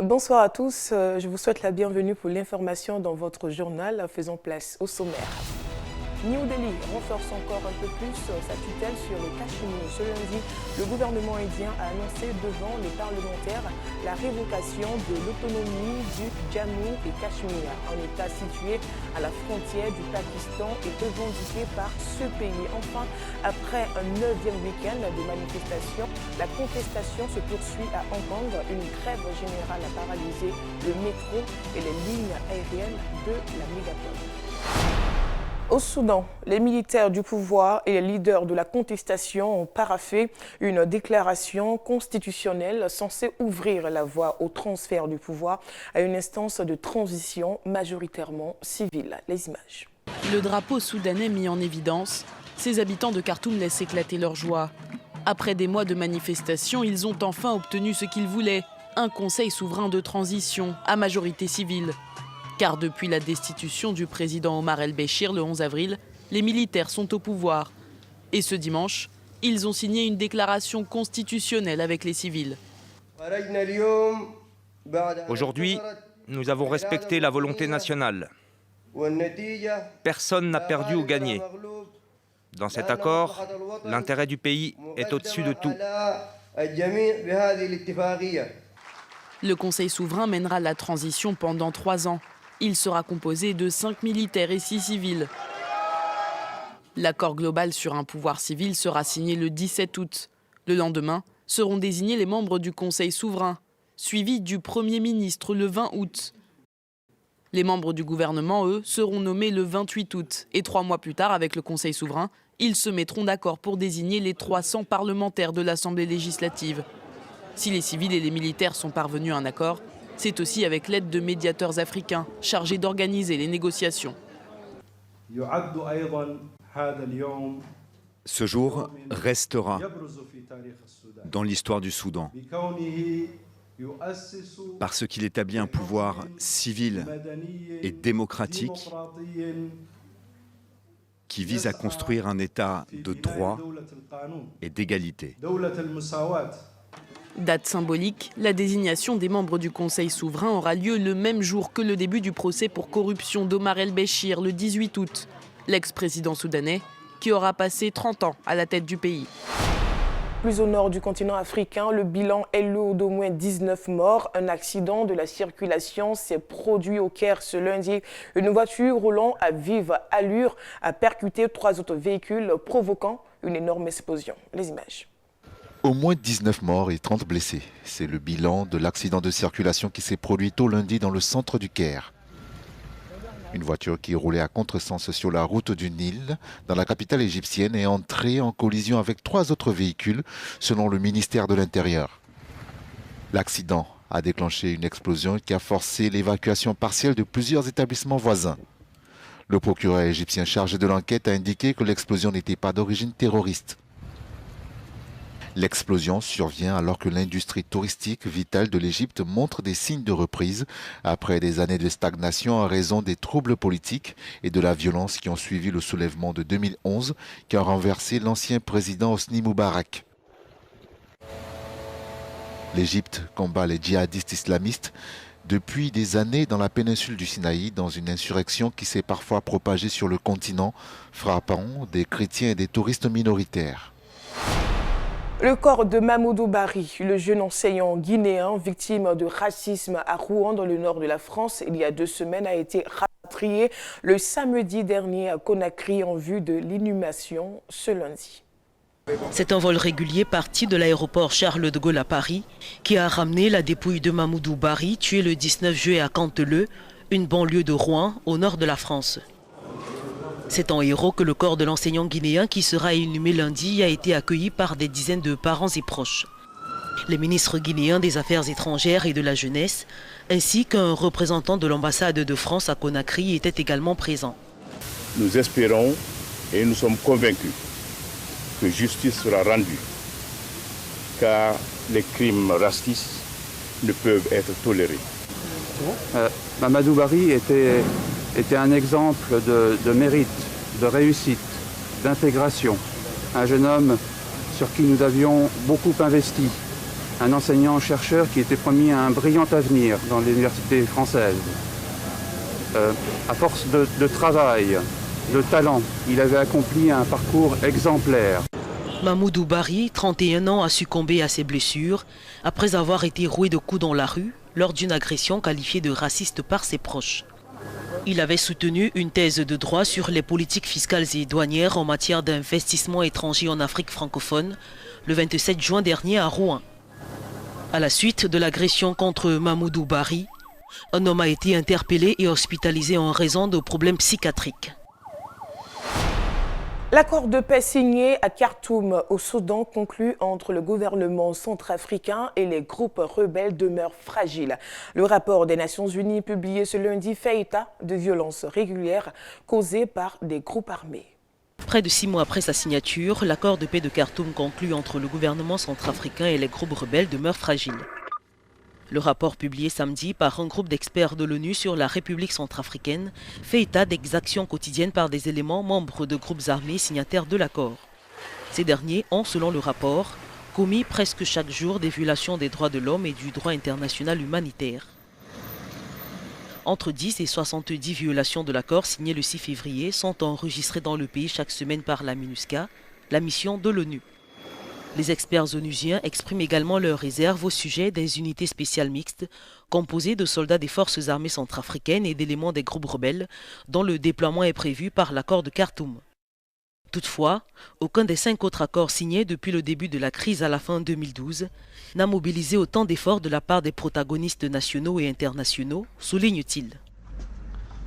Bonsoir à tous, je vous souhaite la bienvenue pour l'information dans votre journal. Faisons place au sommaire. New Delhi renforce encore un peu plus sa tutelle sur le Cachemire. Ce lundi, le gouvernement indien a annoncé devant les parlementaires la révocation de l'autonomie du Jammu et Cachemire, un État situé à la frontière du Pakistan et revendiqué par ce pays. Enfin, après un 9e week-end de manifestations, la contestation se poursuit à Hong Kong. Une grève générale a paralysé le métro et les lignes aériennes de la mégapole. Au Soudan, les militaires du pouvoir et les leaders de la contestation ont paraphé une déclaration constitutionnelle censée ouvrir la voie au transfert du pouvoir à une instance de transition majoritairement civile. Les images. Le drapeau soudanais mis en évidence, ses habitants de Khartoum laissent éclater leur joie. Après des mois de manifestations, ils ont enfin obtenu ce qu'ils voulaient, un conseil souverain de transition à majorité civile. Car depuis la destitution du président Omar el-Béchir le 11 avril, les militaires sont au pouvoir. Et ce dimanche, ils ont signé une déclaration constitutionnelle avec les civils. Aujourd'hui, nous avons respecté la volonté nationale. Personne n'a perdu ou gagné. Dans cet accord, l'intérêt du pays est au-dessus de tout. Le Conseil souverain mènera la transition pendant 3 ans. Il sera composé de 5 militaires et 6 civils. L'accord global sur un pouvoir civil sera signé le 17 août. Le lendemain, seront désignés les membres du Conseil souverain, suivis du Premier ministre le 20 août. Les membres du gouvernement, eux, seront nommés le 28 août. Et 3 mois plus tard, avec le Conseil souverain, ils se mettront d'accord pour désigner les 300 parlementaires de l'Assemblée législative. Si les civils et les militaires sont parvenus à un accord, c'est aussi avec l'aide de médiateurs africains chargés d'organiser les négociations. Ce jour restera dans l'histoire du Soudan parce qu'il établit un pouvoir civil et démocratique qui vise à construire un État de droit et d'égalité. Date symbolique, la désignation des membres du Conseil souverain aura lieu le même jour que le début du procès pour corruption d'Omar el-Béchir le 18 août, l'ex-président soudanais qui aura passé 30 ans à la tête du pays. Plus au nord du continent africain, le bilan est lourd d'au moins 19 morts. Un accident de la circulation s'est produit au Caire ce lundi. Une voiture roulant à vive allure a percuté 3 autres véhicules, provoquant une énorme explosion. Les images. Au moins 19 morts et 30 blessés. C'est le bilan de l'accident de circulation qui s'est produit tôt lundi dans le centre du Caire. Une voiture qui roulait à contresens sur la route du Nil, dans la capitale égyptienne, est entrée en collision avec 3 autres véhicules, selon le ministère de l'Intérieur. L'accident a déclenché une explosion qui a forcé l'évacuation partielle de plusieurs établissements voisins. Le procureur égyptien chargé de l'enquête a indiqué que l'explosion n'était pas d'origine terroriste. L'explosion survient alors que l'industrie touristique vitale de l'Égypte montre des signes de reprise après des années de stagnation en raison des troubles politiques et de la violence qui ont suivi le soulèvement de 2011 qui a renversé l'ancien président Hosni Moubarak. L'Égypte combat les djihadistes islamistes depuis des années dans la péninsule du Sinaï dans une insurrection qui s'est parfois propagée sur le continent, frappant des chrétiens et des touristes minoritaires. Le corps de Mamoudou Bari, le jeune enseignant guinéen victime de racisme à Rouen dans le nord de la France, il y a 2 semaines, a été rapatrié le samedi dernier à Conakry en vue de l'inhumation ce lundi. C'est un vol régulier parti de l'aéroport Charles de Gaulle à Paris qui a ramené la dépouille de Mamoudou Bari, tué le 19 juillet à Canteleu, une banlieue de Rouen au nord de la France. C'est en héros que le corps de l'enseignant guinéen qui sera inhumé lundi a été accueilli par des dizaines de parents et proches. Les ministres guinéens des Affaires étrangères et de la jeunesse, ainsi qu'un représentant de l'ambassade de France à Conakry étaient également présents. Nous espérons et nous sommes convaincus que justice sera rendue, car les crimes racistes ne peuvent être tolérés. Mamadou Bari était un exemple de mérite, de réussite, d'intégration. Un jeune homme sur qui nous avions beaucoup investi un enseignant-chercheur qui était promis un brillant avenir dans l'université française. À force de travail, de talent, il avait accompli un parcours exemplaire. Mamoudou Bari, 31 ans, a succombé à ses blessures après avoir été roué de coups dans la rue lors d'une agression qualifiée de raciste par ses proches. Il avait soutenu une thèse de droit sur les politiques fiscales et douanières en matière d'investissement étranger en Afrique francophone le 27 juin dernier à Rouen. À la suite de l'agression contre Mamoudou Bari, un homme a été interpellé et hospitalisé en raison de problèmes psychiatriques. L'accord de paix signé à Khartoum, au Soudan, conclu entre le gouvernement centrafricain et les groupes rebelles demeure fragile. Le rapport des Nations Unies publié ce lundi fait état de violences régulières causées par des groupes armés. Près de 6 mois après sa signature, l'accord de paix de Khartoum conclu entre le gouvernement centrafricain et les groupes rebelles demeure fragile. Le rapport publié samedi par un groupe d'experts de l'ONU sur la République centrafricaine fait état d'exactions quotidiennes par des éléments membres de groupes armés signataires de l'accord. Ces derniers ont, selon le rapport, commis presque chaque jour des violations des droits de l'homme et du droit international humanitaire. Entre 10 et 70 violations de l'accord signé le 6 février sont enregistrées dans le pays chaque semaine par la MINUSCA, la mission de l'ONU. Les experts onusiens expriment également leurs réserves au sujet des unités spéciales mixtes composées de soldats des forces armées centrafricaines et d'éléments des groupes rebelles dont le déploiement est prévu par l'accord de Khartoum. Toutefois, aucun des 5 autres accords signés depuis le début de la crise à la fin 2012 n'a mobilisé autant d'efforts de la part des protagonistes nationaux et internationaux, souligne-t-il.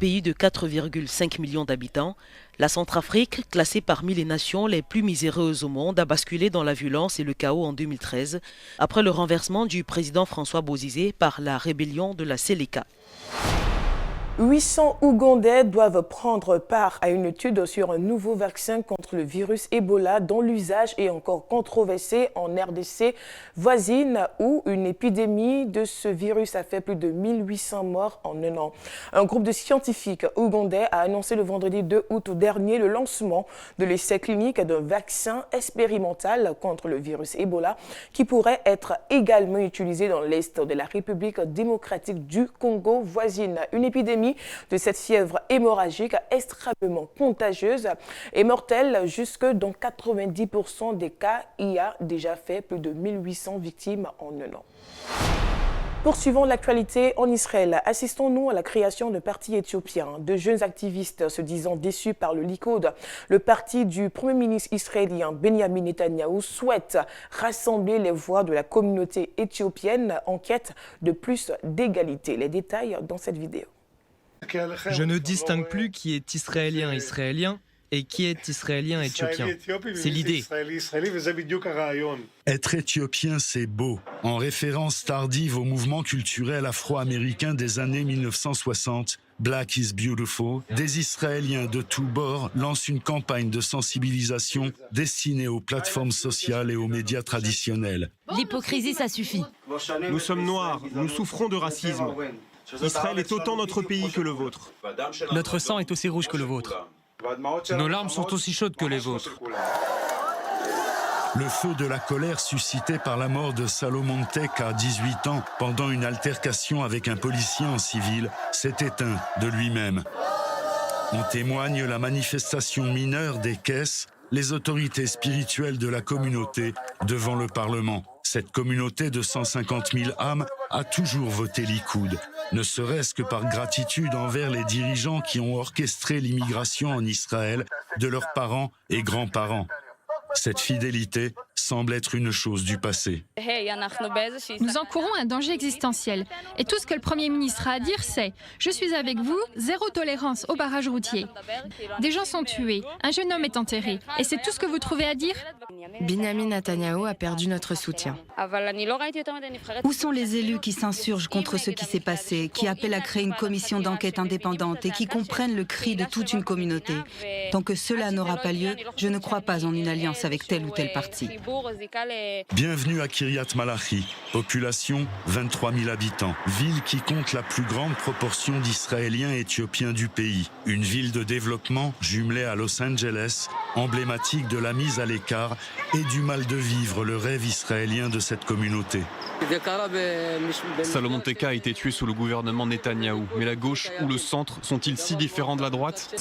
Pays de 4,5 millions d'habitants, la Centrafrique, classée parmi les nations les plus miséreuses au monde, a basculé dans la violence et le chaos en 2013, après le renversement du président François Bozizé par la rébellion de la Séléka. 800 Ougandais doivent prendre part à une étude sur un nouveau vaccin contre le virus Ebola dont l'usage est encore controversé en RDC voisine où une épidémie de ce virus a fait plus de 1800 morts en un an. Un groupe de scientifiques ougandais a annoncé le vendredi 2 août dernier le lancement de l'essai clinique d'un vaccin expérimental contre le virus Ebola qui pourrait être également utilisé dans l'est de la République démocratique du Congo voisine. Une épidémie de cette fièvre hémorragique extrêmement contagieuse et mortelle jusque dans 90% des cas. Il y a déjà fait plus de 1800 victimes en un an. Poursuivons l'actualité en Israël. Assistons-nous à la création de parti éthiopien. De jeunes activistes se disant déçus par le Likoud, le parti du Premier ministre israélien Benjamin Netanyahou souhaite rassembler les voix de la communauté éthiopienne en quête de plus d'égalité. Les détails dans cette vidéo. Je ne distingue plus qui est israélien et qui est israélien éthiopien. C'est l'idée. Être éthiopien, c'est beau. En référence tardive au mouvement culturel afro-américain des années 1960, Black is Beautiful, des Israéliens de tous bords lancent une campagne de sensibilisation destinée aux plateformes sociales et aux médias traditionnels. L'hypocrisie, ça suffit. Nous sommes noirs, nous souffrons de racisme. Israël est autant notre pays que le vôtre. Notre sang est aussi rouge que le vôtre. Nos larmes sont aussi chaudes que les vôtres. Le feu de la colère suscité par la mort de Salomon Tek à 18 ans pendant une altercation avec un policier en civil s'est éteint de lui-même. En témoigne la manifestation mineure des caisses, les autorités spirituelles de la communauté devant le Parlement. Cette communauté de 150 000 âmes a toujours voté Likoud, ne serait-ce que par gratitude envers les dirigeants qui ont orchestré l'immigration en Israël de leurs parents et grands-parents. Cette fidélité semble être une chose du passé. Nous encourons un danger existentiel. Et tout ce que le Premier ministre a à dire, c'est « Je suis avec vous, zéro tolérance au barrage routier. Des gens sont tués, un jeune homme est enterré. Et c'est tout ce que vous trouvez à dire ?» Benjamin Netanyahou a perdu notre soutien. Où sont les élus qui s'insurgent contre ce qui s'est passé, qui appellent à créer une commission d'enquête indépendante et qui comprennent le cri de toute une communauté? Tant que cela n'aura pas lieu, je ne crois pas en une alliance avec tel ou tel parti. Bienvenue à Kiryat Malachi, population 23 000 habitants, ville qui compte la plus grande proportion d'Israéliens et Éthiopiens du pays. Une ville de développement jumelée à Los Angeles, emblématique de la mise à l'écart et du mal de vivre le rêve israélien de cette communauté. Salomon Teka a été tué sous le gouvernement Netanyahou. Mais la gauche ou le centre sont-ils si différents de la droite?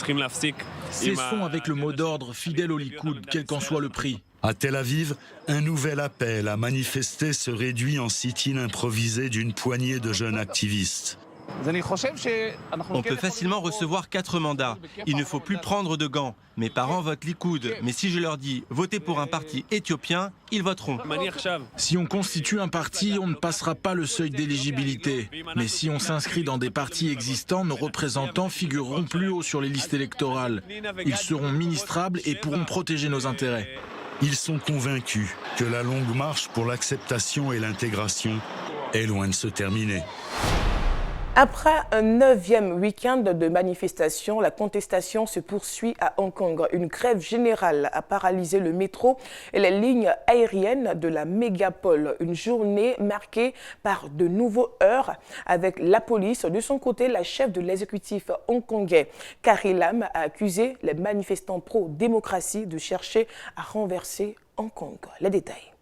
Cessons avec le mot d'ordre, fidèle au Likoud, quel qu'en soit le prix. À Tel Aviv, un nouvel appel à manifester se réduit en sit-in improvisé d'une poignée de jeunes activistes. On peut facilement recevoir 4 mandats. Il ne faut plus prendre de gants. Mes parents votent Likoud, mais si je leur dis votez pour un parti éthiopien, ils voteront. Si on constitue un parti, on ne passera pas le seuil d'éligibilité. Mais si on s'inscrit dans des partis existants, nos représentants figureront plus haut sur les listes électorales. Ils seront ministrables et pourront protéger nos intérêts. Ils sont convaincus que la longue marche pour l'acceptation et l'intégration est loin de se terminer. Après un 9e week-end de manifestations, la contestation se poursuit à Hong Kong. Une grève générale a paralysé le métro et les lignes aériennes de la mégapole. Une journée marquée par de nouveaux heurts avec la police. De son côté, la chef de l'exécutif hongkongais, Carrie Lam, a accusé les manifestants pro-démocratie de chercher à renverser Hong Kong. Les détails.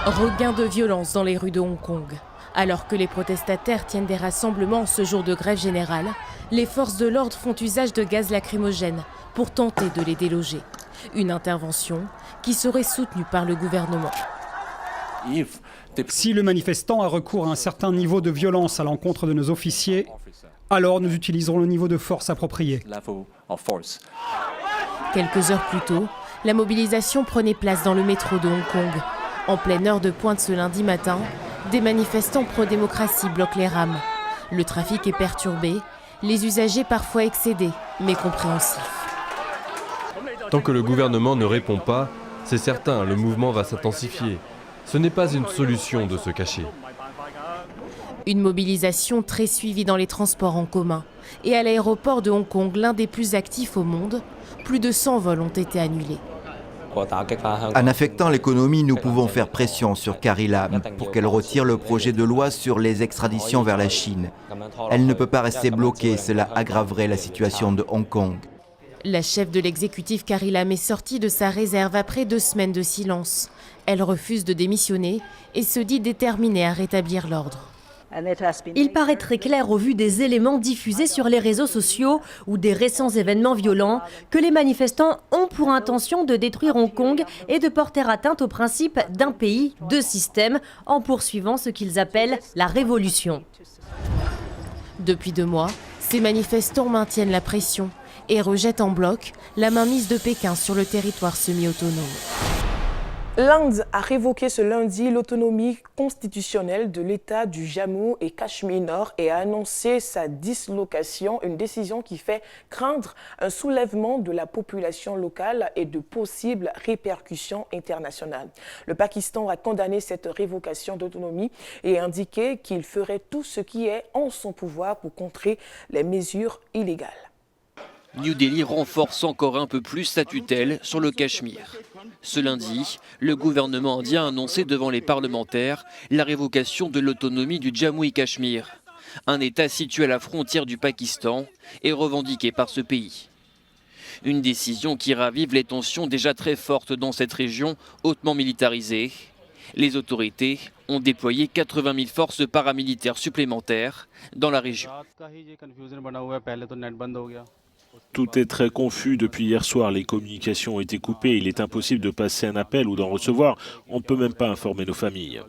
Regain de violence dans les rues de Hong Kong. Alors que les protestataires tiennent des rassemblements ce jour de grève générale, les forces de l'ordre font usage de gaz lacrymogène pour tenter de les déloger. Une intervention qui serait soutenue par le gouvernement. Si le manifestant a recours à un certain niveau de violence à l'encontre de nos officiers, alors nous utiliserons le niveau de force approprié. Quelques heures plus tôt, la mobilisation prenait place dans le métro de Hong Kong. En pleine heure de pointe ce lundi matin, des manifestants pro-démocratie bloquent les rames. Le trafic est perturbé, les usagers parfois excédés, mais compréhensifs. Tant que le gouvernement ne répond pas, c'est certain, le mouvement va s'intensifier. Ce n'est pas une solution de se cacher. Une mobilisation très suivie dans les transports en commun. Et à l'aéroport de Hong Kong, l'un des plus actifs au monde, plus de 100 vols ont été annulés. En affectant l'économie, nous pouvons faire pression sur Carrie Lam pour qu'elle retire le projet de loi sur les extraditions vers la Chine. Elle ne peut pas rester bloquée, cela aggraverait la situation de Hong Kong. La chef de l'exécutif Carrie Lam est sortie de sa réserve après 2 semaines de silence. Elle refuse de démissionner et se dit déterminée à rétablir l'ordre. Il paraît très clair au vu des éléments diffusés sur les réseaux sociaux ou des récents événements violents que les manifestants ont pour intention de détruire Hong Kong et de porter atteinte au principe d'un pays, 2 systèmes, en poursuivant ce qu'ils appellent la révolution. Depuis 2 mois, ces manifestants maintiennent la pression et rejettent en bloc la mainmise de Pékin sur le territoire semi-autonome. L'Inde a révoqué ce lundi l'autonomie constitutionnelle de l'État du Jammu et Cachemire Nord et a annoncé sa dislocation, une décision qui fait craindre un soulèvement de la population locale et de possibles répercussions internationales. Le Pakistan a condamné cette révocation d'autonomie et indiqué qu'il ferait tout ce qui est en son pouvoir pour contrer les mesures illégales. New Delhi renforce encore un peu plus sa tutelle sur le Cachemire. Ce lundi, le gouvernement indien a annoncé devant les parlementaires la révocation de l'autonomie du Jammu et Cachemire, un État situé à la frontière du Pakistan et revendiqué par ce pays. Une décision qui ravive les tensions déjà très fortes dans cette région hautement militarisée. Les autorités ont déployé 80 000 forces paramilitaires supplémentaires dans la région. Tout est très confus depuis hier soir. Les communications ont été coupées. Il est impossible de passer un appel ou d'en recevoir. On ne peut même pas informer nos familles.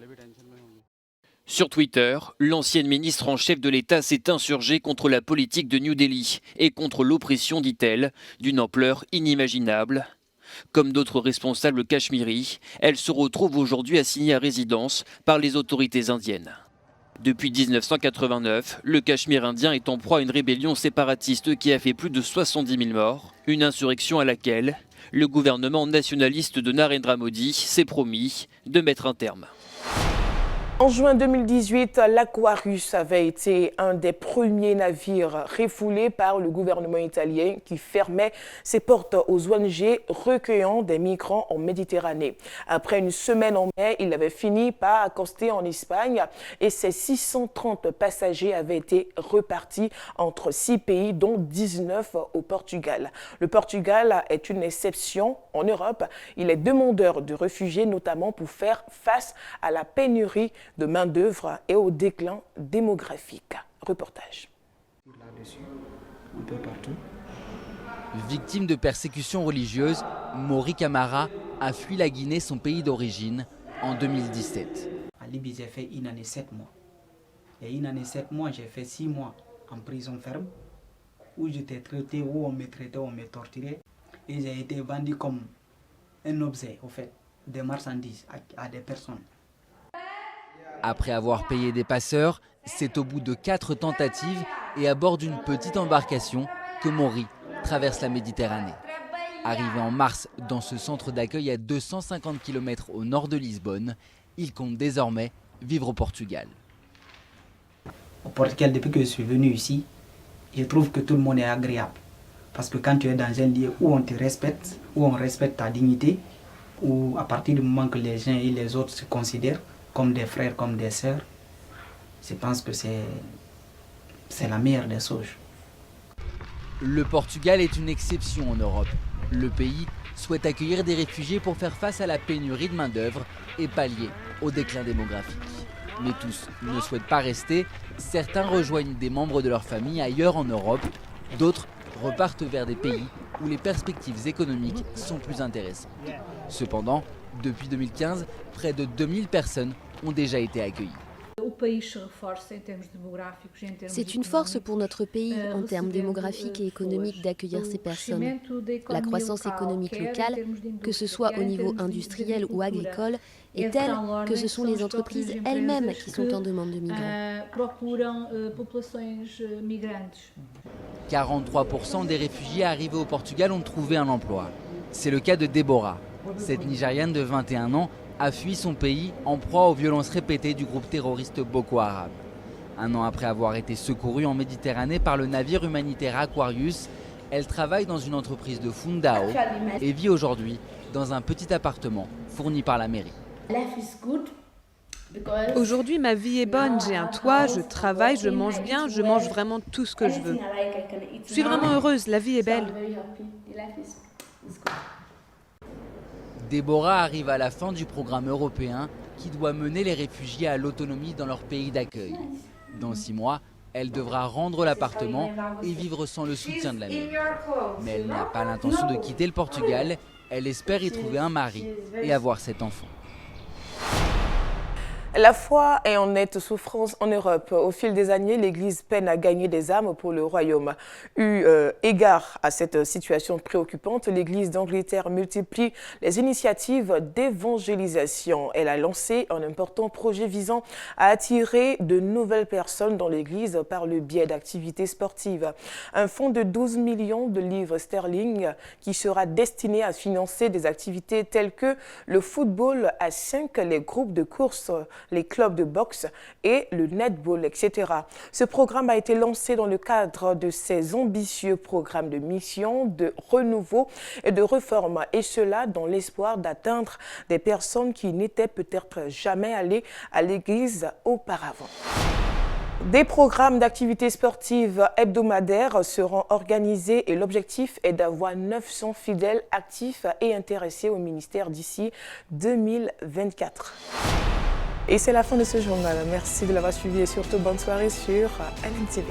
Sur Twitter, l'ancienne ministre en chef de l'État s'est insurgée contre la politique de New Delhi et contre l'oppression, dit-elle, d'une ampleur inimaginable. Comme d'autres responsables cachemiris, elle se retrouve aujourd'hui assignée à résidence par les autorités indiennes. Depuis 1989, le Cachemire indien est en proie à une rébellion séparatiste qui a fait plus de 70 000 morts, une insurrection à laquelle le gouvernement nationaliste de Narendra Modi s'est promis de mettre un terme. En juin 2018, l'Aquarius avait été un des premiers navires refoulés par le gouvernement italien qui fermait ses portes aux ONG recueillant des migrants en Méditerranée. Après une semaine en mer, il avait fini par accoster en Espagne et ses 630 passagers avaient été repartis entre 6 pays, dont 19 au Portugal. Le Portugal est une exception en Europe. Il est demandeur de réfugiés, notamment pour faire face à la pénurie de main-d'œuvre et au déclin démographique. Reportage. Victime de persécutions religieuses, Mori Camara a fui la Guinée, son pays d'origine, en 2017. En Libye, j'ai fait 1 année 7 mois. Et 1 année 7 mois, j'ai fait 6 mois en prison ferme, où j'étais traité, où on me traitait, on me torturait. Et j'ai été vendu comme un objet, au fait, des marchandises à des personnes. Après avoir payé des passeurs, c'est au bout de 4 tentatives et à bord d'une petite embarcation que Mori traverse la Méditerranée. Arrivé en mars dans ce centre d'accueil à 250 km au nord de Lisbonne, il compte désormais vivre au Portugal. Au Portugal, depuis que je suis venu ici, je trouve que tout le monde est agréable. Parce que quand tu es dans un lieu où on te respecte, où on respecte ta dignité, où à partir du moment que les uns et les autres se considèrent comme des frères, comme des sœurs, je pense que c'est la meilleure des choses. Le Portugal est une exception en Europe. Le pays souhaite accueillir des réfugiés pour faire face à la pénurie de main-d'œuvre et pallier au déclin démographique. Mais tous ne souhaitent pas rester. Certains rejoignent des membres de leur famille ailleurs en Europe. D'autres repartent vers des pays où les perspectives économiques sont plus intéressantes. Cependant, depuis 2015, près de 2000 personnes ont déjà été accueillies. C'est une force pour notre pays en termes démographiques et économiques d'accueillir ces personnes. La croissance économique locale, que ce soit au niveau industriel ou agricole, est telle que ce sont les entreprises elles-mêmes qui sont en demande de migrants. 43% des réfugiés arrivés au Portugal ont trouvé un emploi. C'est le cas de Déborah. Cette Nigériane de 21 ans a fui son pays en proie aux violences répétées du groupe terroriste Boko Haram. 1 an après avoir été secourue en Méditerranée par le navire humanitaire Aquarius, elle travaille dans une entreprise de Fundao et vit aujourd'hui dans un petit appartement fourni par la mairie. Aujourd'hui, ma vie est bonne, j'ai un toit, je travaille, je mange bien, je mange vraiment tout ce que je veux. Je suis vraiment heureuse, la vie est belle. Déborah arrive à la fin du programme européen qui doit mener les réfugiés à l'autonomie dans leur pays d'accueil. Dans 6 mois, elle devra rendre l'appartement et vivre sans le soutien de la mairie. Mais elle n'a pas l'intention de quitter le Portugal. Elle espère y trouver un mari et avoir 7 enfants. La foi est en nette souffrance en Europe. Au fil des années, l'Église peine à gagner des âmes pour le royaume. Eu égard à cette situation préoccupante, l'Église d'Angleterre multiplie les initiatives d'évangélisation. Elle a lancé un important projet visant à attirer de nouvelles personnes dans l'Église par le biais d'activités sportives. Un fonds de 12 millions de livres sterling qui sera destiné à financer des activités telles que le football à 5, les groupes de course, les clubs de boxe et le netball, etc. Ce programme a été lancé dans le cadre de ces ambitieux programmes de mission, de renouveau et de réforme, et cela dans l'espoir d'atteindre des personnes qui n'étaient peut-être jamais allées à l'église auparavant. Des programmes d'activités sportives hebdomadaires seront organisés et l'objectif est d'avoir 900 fidèles actifs et intéressés au ministère d'ici 2024. Et c'est la fin de ce journal. Merci de l'avoir suivi et surtout bonne soirée sur LMTV.